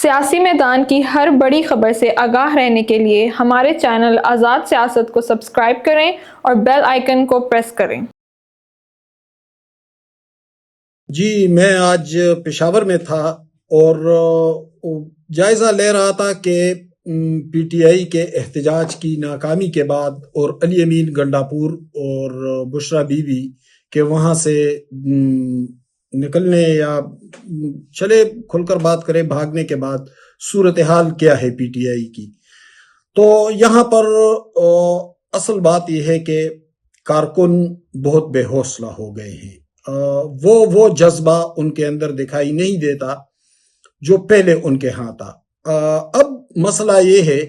سیاسی میدان کی ہر بڑی خبر سے آگاہ رہنے کے لیے ہمارے چینل آزاد سیاست کو سبسکرائب کریں اور بیل آئیکن کو پریس کریں۔ جی میں آج پشاور میں تھا اور جائزہ لے رہا تھا کہ پی ٹی آئی کے احتجاج کی ناکامی کے بعد اور علی امین گنڈاپور اور بشرا بی بی کے وہاں سے نکلنے یا چلے کھل کر بات کریں بھاگنے کے بعد صورتحال کیا ہے پی ٹی آئی کی۔ تو یہاں پر اصل بات یہ ہے کہ کارکن بہت بے حوصلہ ہو گئے ہیں۔ وہ جذبہ ان کے اندر دکھائی نہیں دیتا جو پہلے ان کے ہاں تھا۔ اب مسئلہ یہ ہے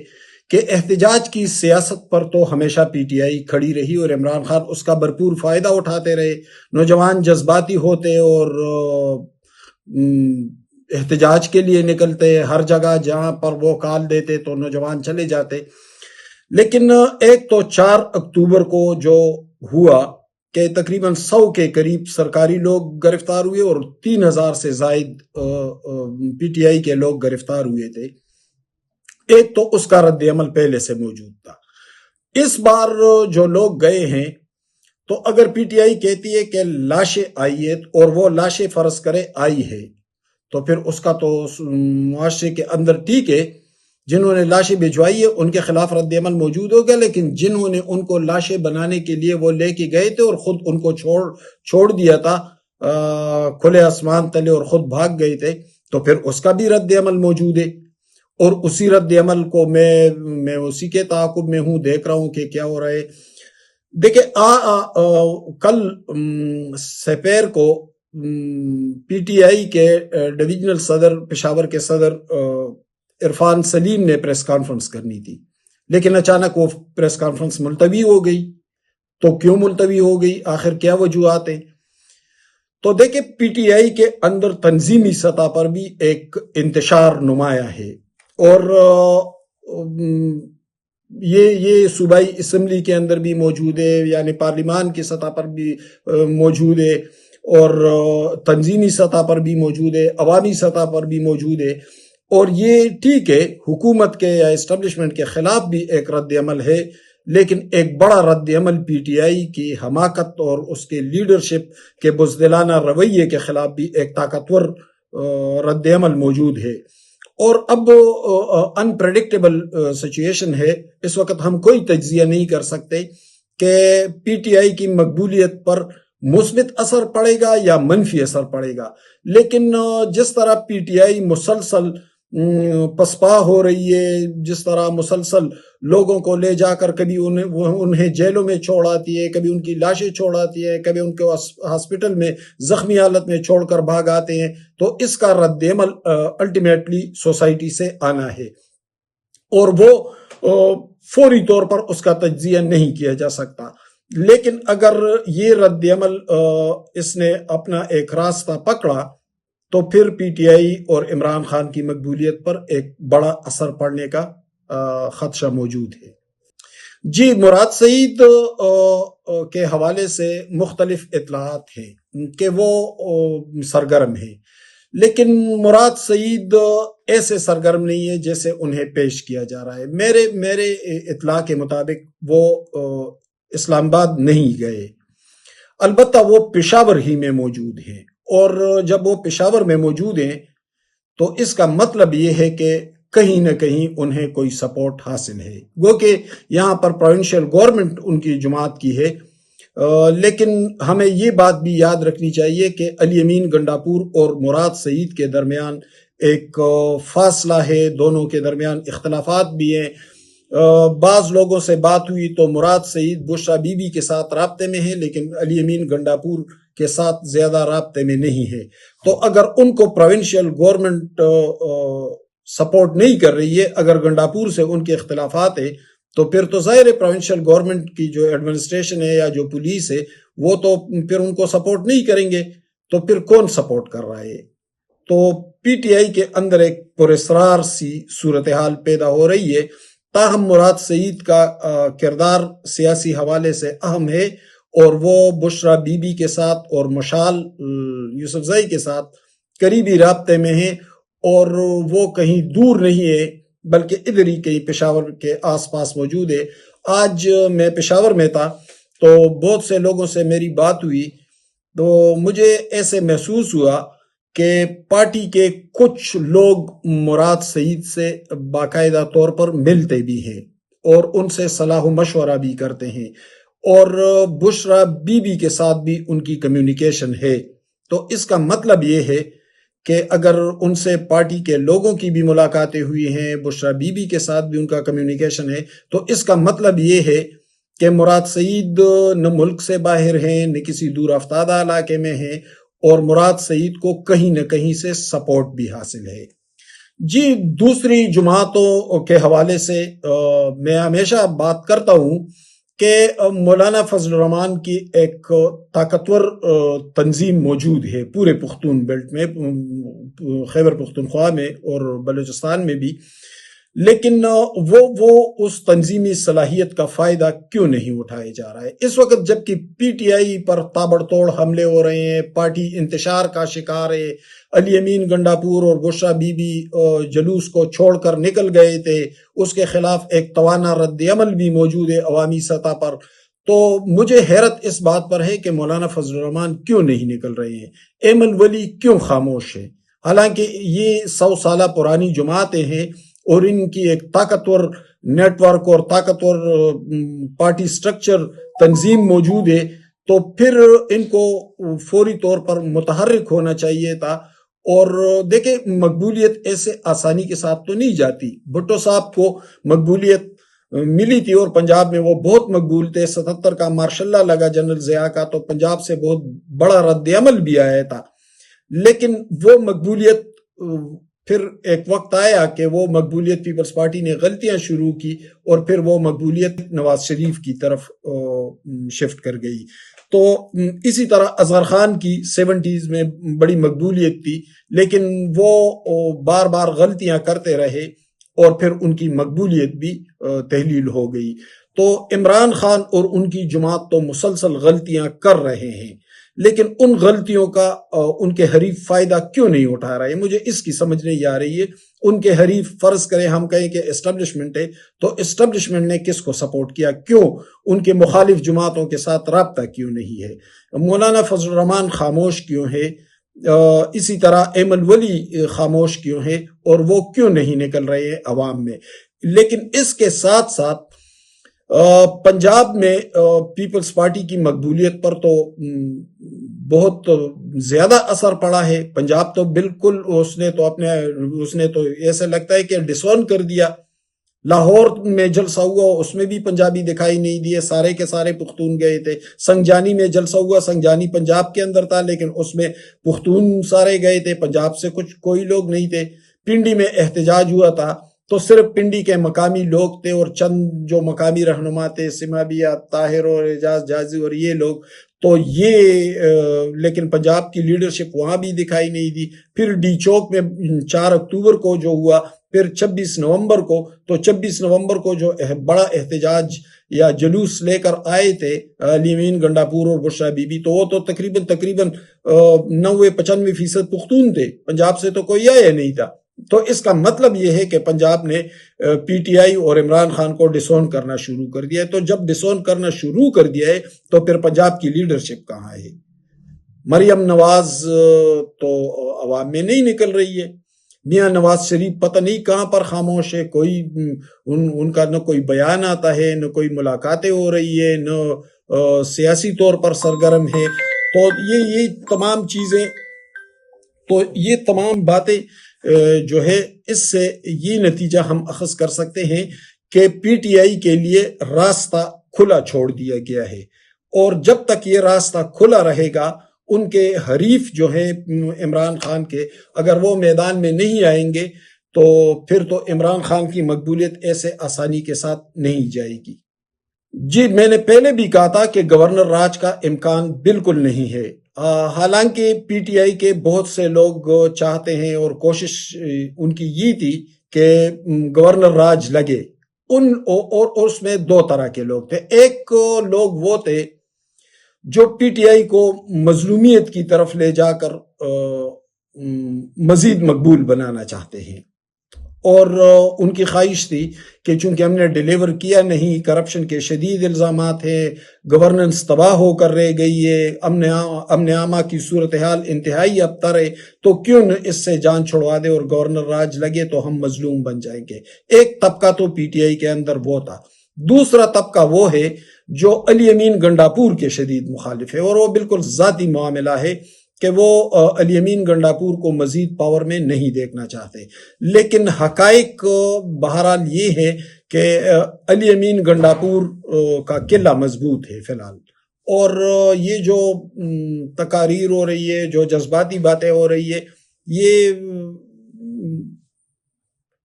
کہ احتجاج کی سیاست پر تو ہمیشہ پی ٹی آئی کھڑی رہی اور عمران خان اس کا بھرپور فائدہ اٹھاتے رہے۔ نوجوان جذباتی ہوتے اور احتجاج کے لیے نکلتے، ہر جگہ جہاں پر وہ کال دیتے تو نوجوان چلے جاتے۔ لیکن ایک تو 4 اکتوبر کو جو ہوا کہ تقریباً 100 کے قریب سرکاری لوگ گرفتار ہوئے اور 3000 سے زائد پی ٹی آئی کے لوگ گرفتار ہوئے تھے۔ ایک تو اس کا رد عمل پہلے سے موجود تھا۔ اس بار جو لوگ گئے ہیں تو اگر پی ٹی آئی کہتی ہے کہ لاشیں آئی ہے اور وہ لاشیں فرض کرے آئی ہے تو پھر اس کا تو معاشرے کے اندر ٹھیک ہے، جنہوں نے لاشیں بھجوائی ہے ان کے خلاف رد عمل موجود ہو گیا، لیکن جنہوں نے ان کو لاشیں بنانے کے لیے وہ لے کے گئے تھے اور خود ان کو چھوڑ دیا تھا کھلے آسمان تلے اور خود بھاگ گئے تھے تو پھر اس کا بھی رد عمل موجود ہے۔ اور اسی رد عمل کو میں اسی کے تعاقب میں ہوں، دیکھ رہا ہوں کہ کیا ہو رہا ہے۔ دیکھیں کل سپیر کو پی ٹی آئی کے ڈویژنل صدر پشاور کے صدر عرفان سلیم نے پریس کانفرنس کرنی تھی، لیکن اچانک وہ پریس کانفرنس ملتوی ہو گئی۔ تو کیوں ملتوی ہو گئی؟ آخر کیا وجوہات ہیں؟ تو دیکھیں پی ٹی آئی کے اندر تنظیمی سطح پر بھی ایک انتشار نمایاں ہے اور یہ صوبائی اسمبلی کے اندر بھی موجود ہے، یعنی پارلیمان کی سطح پر بھی موجود ہے اور تنظیمی سطح پر بھی موجود ہے، عوامی سطح پر بھی موجود ہے۔ اور یہ ٹھیک ہے حکومت کے یا اسٹیبلشمنٹ کے خلاف بھی ایک رد عمل ہے، لیکن ایک بڑا رد عمل پی ٹی آئی کی حماقت اور اس کے لیڈرشپ کے بزدلانہ رویے کے خلاف بھی ایک طاقتور رد عمل موجود ہے۔ اور اب انپریڈکٹیبل سچویشن ہے، اس وقت ہم کوئی تجزیہ نہیں کر سکتے کہ پی ٹی آئی کی مقبولیت پر مثبت اثر پڑے گا یا منفی اثر پڑے گا، لیکن جس طرح پی ٹی آئی مسلسل پسپا ہو رہی ہے، جس طرح مسلسل لوگوں کو لے جا کر کبھی انہیں جیلوں میں چھوڑ آتی ہے، کبھی ان کی لاشیں چھوڑ آتی ہے، کبھی ان کو ہاسپٹل میں زخمی حالت میں چھوڑ کر بھاگ آتے ہیں، تو اس کا رد عمل الٹیمیٹلی سوسائٹی سے آنا ہے اور وہ فوری طور پر اس کا تجزیہ نہیں کیا جا سکتا۔ لیکن اگر یہ رد عمل اس نے اپنا ایک راستہ پکڑا تو پھر پی ٹی آئی اور عمران خان کی مقبولیت پر ایک بڑا اثر پڑنے کا خدشہ موجود ہے۔ جی مراد سعید کے حوالے سے مختلف اطلاعات ہیں کہ وہ سرگرم ہیں، لیکن مراد سعید ایسے سرگرم نہیں ہے جیسے انہیں پیش کیا جا رہا ہے۔ میرے اطلاع کے مطابق وہ اسلام آباد نہیں گئے، البتہ وہ پشاور ہی میں موجود ہیں، اور جب وہ پشاور میں موجود ہیں تو اس کا مطلب یہ ہے کہ کہیں نہ کہیں انہیں کوئی سپورٹ حاصل ہے، گو کہ یہاں پر پروونشل گورنمنٹ ان کی جماعت کی ہے۔ لیکن ہمیں یہ بات بھی یاد رکھنی چاہیے کہ علی امین گنڈاپور اور مراد سعید کے درمیان ایک فاصلہ ہے، دونوں کے درمیان اختلافات بھی ہیں۔ بعض لوگوں سے بات ہوئی تو مراد سعید بشرا بی بی کے ساتھ رابطے میں ہے، لیکن علی امین گنڈاپور کے ساتھ زیادہ رابطے میں نہیں ہے۔ تو اگر ان کو پروونشل گورنمنٹ سپورٹ نہیں کر رہی ہے، اگر گنڈاپور سے ان کے اختلافات ہیں تو پھر تو ظاہر ہے پروونشل گورنمنٹ کی جو ایڈمنسٹریشن ہے یا جو پولیس ہے وہ تو پھر ان کو سپورٹ نہیں کریں گے، تو پھر کون سپورٹ کر رہا ہے؟ تو پی ٹی آئی کے اندر ایک پراسرار سی صورتحال پیدا ہو رہی ہے۔ تاہم مراد سعید کا کردار سیاسی حوالے سے اہم ہے اور وہ بشرا بی بی کے ساتھ اور مشال یوسف زئی کے ساتھ قریبی رابطے میں ہیں اور وہ کہیں دور نہیں ہے بلکہ ادھر ہی کہیں پشاور کے آس پاس موجود ہے۔ آج میں پشاور میں تھا تو بہت سے لوگوں سے میری بات ہوئی تو مجھے ایسے محسوس ہوا کہ پارٹی کے کچھ لوگ مراد سعید سے باقاعدہ طور پر ملتے بھی ہیں اور ان سے صلاح و مشورہ بھی کرتے ہیں، اور بشرا بی بی کے ساتھ بھی ان کی کمیونیکیشن ہے۔ تو اس کا مطلب یہ ہے کہ اگر ان سے پارٹی کے لوگوں کی بھی ملاقاتیں ہوئی ہیں، بشرا بی بی کے ساتھ بھی ان کا کمیونیکیشن ہے، تو اس کا مطلب یہ ہے کہ مراد سعید نہ ملک سے باہر ہیں نہ کسی دور افتادہ علاقے میں ہیں، اور مراد سعید کو کہیں نہ کہیں سے سپورٹ بھی حاصل ہے۔ جی، دوسری جماعتوں کے حوالے سے میں ہمیشہ بات کرتا ہوں کہ مولانا فضل الرحمان کی ایک طاقتور تنظیم موجود ہے پورے پختون بیلٹ میں، خیبر پختونخوا میں اور بلوچستان میں بھی، لیکن وہ اس تنظیمی صلاحیت کا فائدہ کیوں نہیں اٹھایا جا رہا ہے اس وقت جبکہ پی ٹی آئی پر تابڑ توڑ حملے ہو رہے ہیں، پارٹی انتشار کا شکار ہے، علی امین گنڈاپور اور بشرا بی بی جلوس کو چھوڑ کر نکل گئے تھے، اس کے خلاف ایک توانا رد عمل بھی موجود ہے عوامی سطح پر۔ تو مجھے حیرت اس بات پر ہے کہ مولانا فضل الرحمان کیوں نہیں نکل رہے ہیں، ایمن ولی کیوں خاموش ہے، حالانکہ یہ 100 سالہ پرانی جماعتیں ہیں اور ان کی ایک طاقتور نیٹ ورک اور طاقتور پارٹی سٹرکچر تنظیم موجود ہے، تو پھر ان کو فوری طور پر متحرک ہونا چاہیے تھا۔ اور دیکھیں، مقبولیت ایسے آسانی کے ساتھ تو نہیں جاتی۔ بھٹو صاحب کو مقبولیت ملی تھی اور پنجاب میں وہ بہت مقبول تھے، 77 کا مارشاء اللہ لگا جنرل ضیاء کا، تو پنجاب سے بہت بڑا رد عمل بھی آیا تھا، لیکن وہ مقبولیت پھر ایک وقت آیا کہ وہ مقبولیت پیپلز پارٹی نے غلطیاں شروع کی اور پھر وہ مقبولیت نواز شریف کی طرف شفٹ کر گئی۔ تو اسی طرح اظہر خان کی 70s میں بڑی مقبولیت تھی، لیکن وہ بار بار غلطیاں کرتے رہے اور پھر ان کی مقبولیت بھی تحلیل ہو گئی۔ تو عمران خان اور ان کی جماعت تو مسلسل غلطیاں کر رہے ہیں، لیکن ان غلطیوں کا ان کے حریف فائدہ کیوں نہیں اٹھا رہے؟ مجھے اس کی سمجھ نہیں آ رہی ہے۔ ان کے حریف، فرض کریں ہم کہیں کہ اسٹیبلشمنٹ ہے، تو اسٹیبلشمنٹ نے کس کو سپورٹ کیا؟ کیوں ان کے مخالف جماعتوں کے ساتھ رابطہ کیوں نہیں ہے؟ مولانا فضل الرحمان خاموش کیوں ہے؟ اسی طرح ایمن ولی خاموش کیوں ہے اور وہ کیوں نہیں نکل رہے ہیں عوام میں؟ لیکن اس کے ساتھ ساتھ پنجاب میں پیپلز پارٹی کی مقبولیت پر تو بہت زیادہ اثر پڑا ہے۔ پنجاب تو بالکل اس نے تو ایسا لگتا ہے کہ ڈسون کر دیا۔ لاہور میں جلسہ ہوا، اس میں بھی پنجابی دکھائی نہیں دیے، سارے کے سارے پختون گئے تھے۔ سنگجانی میں جلسہ ہوا، سنگجانی پنجاب کے اندر تھا لیکن اس میں پختون سارے گئے تھے، پنجاب سے کوئی لوگ نہیں تھے۔ پنڈی میں احتجاج ہوا تھا تو صرف پنڈی کے مقامی لوگ تھے اور چند جو مقامی رہنما تھے، سمابیہ طاہر اور اعجاز جازی اور یہ لوگ، تو لیکن پنجاب کی لیڈرشپ وہاں بھی دکھائی نہیں دی۔ پھر ڈی چوک میں 4 اکتوبر کو جو ہوا، پھر 26 نومبر کو، تو 26 نومبر کو جو بڑا احتجاج یا جلوس لے کر آئے تھے علی امین گنڈاپور اور بشرا بی بی، تو وہ تو تقریباً 90-95% پختون تھے، پنجاب سے تو کوئی آیا نہیں تھا۔ تو اس کا مطلب یہ ہے کہ پنجاب نے پی ٹی آئی اور عمران خان کو ڈسون کرنا شروع کر دیا ہے۔ تو جب ڈسون کرنا شروع کر دیا ہے تو پھر پنجاب کی لیڈرشپ کہاں ہے؟ مریم نواز تو عوام میں نہیں نکل رہی ہے، میاں نواز شریف پتہ نہیں کہاں پر خاموش ہے، کوئی ان کا نہ کوئی بیان آتا ہے، نہ کوئی ملاقاتیں ہو رہی ہے، نہ سیاسی طور پر سرگرم ہے۔ تو یہ تمام چیزیں، تو یہ تمام باتیں جو ہے، اس سے یہ نتیجہ ہم اخذ کر سکتے ہیں کہ پی ٹی آئی کے لیے راستہ کھلا چھوڑ دیا گیا ہے، اور جب تک یہ راستہ کھلا رہے گا، ان کے حریف جو ہیں عمران خان کے، اگر وہ میدان میں نہیں آئیں گے تو پھر تو عمران خان کی مقبولیت ایسے آسانی کے ساتھ نہیں جائے گی۔ جی، میں نے پہلے بھی کہا تھا کہ گورنر راج کا امکان بالکل نہیں ہے، حالانکہ پی ٹی آئی کے بہت سے لوگ چاہتے ہیں اور کوشش ان کی یہ تھی کہ گورنر راج لگے، اور اس میں 2 طرح کے لوگ تھے۔ ایک لوگ وہ تھے جو پی ٹی آئی کو مظلومیت کی طرف لے جا کر مزید مقبول بنانا چاہتے ہیں، اور ان کی خواہش تھی کہ چونکہ ہم نے ڈیلیور کیا نہیں، کرپشن کے شدید الزامات ہیں، گورننس تباہ ہو کر رہ گئی ہے، امن عامہ کی صورتحال انتہائی ابتر ہے، تو کیوں نہ اس سے جان چھڑوا دے اور گورنر راج لگے تو ہم مظلوم بن جائیں گے۔ ایک طبقہ تو پی ٹی آئی کے اندر وہ تھا۔ دوسرا طبقہ وہ ہے جو علی امین گنڈاپور کے شدید مخالف ہے، اور وہ بالکل ذاتی معاملہ ہے کہ وہ علی امین گنڈاپور کو مزید پاور میں نہیں دیکھنا چاہتے۔ لیکن حقائق بہرحال یہ ہے کہ علی امین گنڈاپور کا قلعہ مضبوط ہے فی الحال، اور یہ جو تقاریر ہو رہی ہے، جو جذباتی باتیں ہو رہی ہے، یہ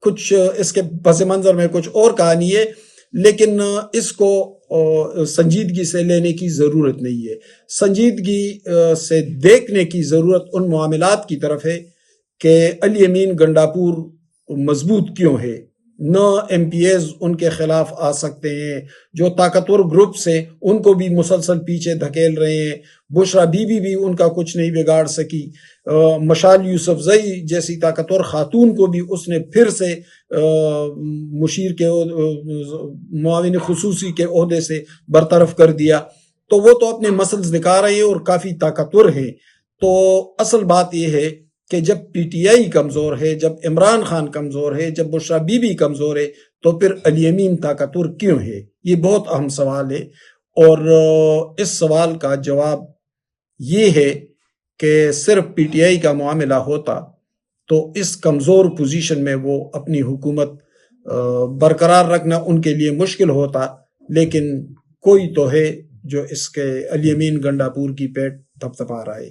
کچھ اس کے پس منظر میں کچھ اور کہانی ہے، لیکن اس کو سنجیدگی سے لینے کی ضرورت نہیں ہے۔ سنجیدگی سے دیکھنے کی ضرورت ان معاملات کی طرف ہے کہ علی امین گنڈاپور مضبوط کیوں ہے، نہ ایم پی ایز ان کے خلاف آ سکتے ہیں، جو طاقتور گروپس ہیں ان کو بھی مسلسل پیچھے دھکیل رہے ہیں، بشرا بی بی بھی ان کا کچھ نہیں بگاڑ سکی، مشال یوسفزئی جیسی طاقتور خاتون کو بھی اس نے پھر سے مشیر کے معاون خصوصی کے عہدے سے برطرف کر دیا، تو وہ تو اپنے مسلز دکھا رہے ہیں اور کافی طاقتور ہیں۔ تو اصل بات یہ ہے کہ جب پی ٹی آئی کمزور ہے، جب عمران خان کمزور ہے، جب بشرا بی بی کمزور ہے، تو پھر علی امین طاقتور کیوں ہے؟ یہ بہت اہم سوال ہے، اور اس سوال کا جواب یہ ہے کہ صرف پی ٹی آئی کا معاملہ ہوتا تو اس کمزور پوزیشن میں وہ اپنی حکومت برقرار رکھنا ان کے لیے مشکل ہوتا، لیکن کوئی تو ہے جو اس کے علی امین گنڈاپور کی پیٹ تھپتھپا رہا ہے۔